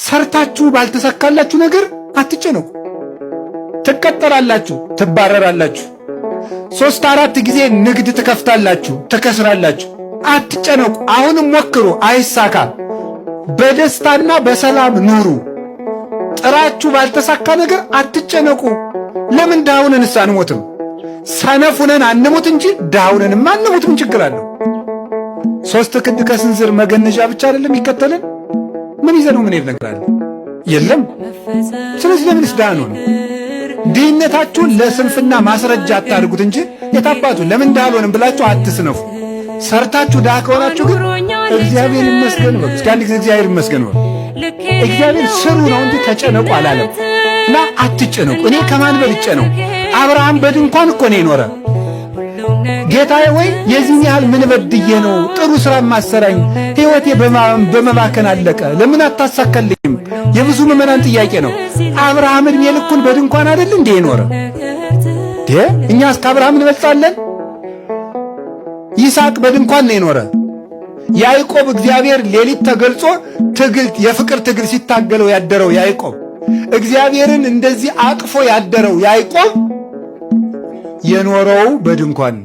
ሰርታችሁ ባልተሳካላችሁ ነገር አትጨነቁ። ትቀጠራላችሁ፣ ትባረራላችሁ። 3-4 ጊዜ ንግድ ትከፍታላችሁ፣ ትከስራላችሁ። አትጨነቁ። አሁንም ሞክሩ፣ አይሳካ። በደስታና በሰላም ኑሩ። ጥራችሁ ባልተሳካ ነገር አትጨነቁ። ለምን ዳውነንስ አንሞትም? ሰነፉነን አንሞት እንጂ ዳውነንማ አንሞት። ምን ችግር አለው? 3 ክንድ ከስንዝር መገነዣ ብቻ አይደለም ይከተልን? ምን ይዘነው ምን ይነግራል? የለም። ስለዚህ ለምንስ ዳን ሆነ? ድህነታችሁን ለስንፍና ማስረጃ አታድርጉት እንጂ የታባቱ ለምን ዳልሆንም ብላችሁ አትስነፉ። ሰርታችሁ ዳ ከሆናችሁ ግን እግዚአብሔር ይመስገን በሉ። እስኪ አንድ ጊዜ እግዚአብሔር ይመስገን በሉ። እግዚአብሔር ስሩ ነው እንጂ ተጨነቁ አላለም። እና አትጨነቁ። እኔ ከማን በልጬ ነው? አብርሃም በድንኳን እኮ ነው የኖረ። ጌታዬ ወይ የዚህን ያህል ምን በድዬ ነው ጥሩ ሥራ ማሰራኝ? ሕይወቴ በመባከን አለቀ፣ ለምን አታሳካልኝም? የብዙ ምዕመናን ጥያቄ ነው። አብርሃም ዕድሜ ልኩን በድንኳን አይደል እንዴ የኖረ? እኛስ ከአብርሃም እንበልጣለን? ይስሐቅ በድንኳን ነው የኖረ። ያዕቆብ እግዚአብሔር ሌሊት ተገልጾ የፍቅር ትግል ሲታገለው ያደረው ያዕቆብ፣ እግዚአብሔርን እንደዚህ አቅፎ ያደረው ያዕቆብ የኖረው በድንኳን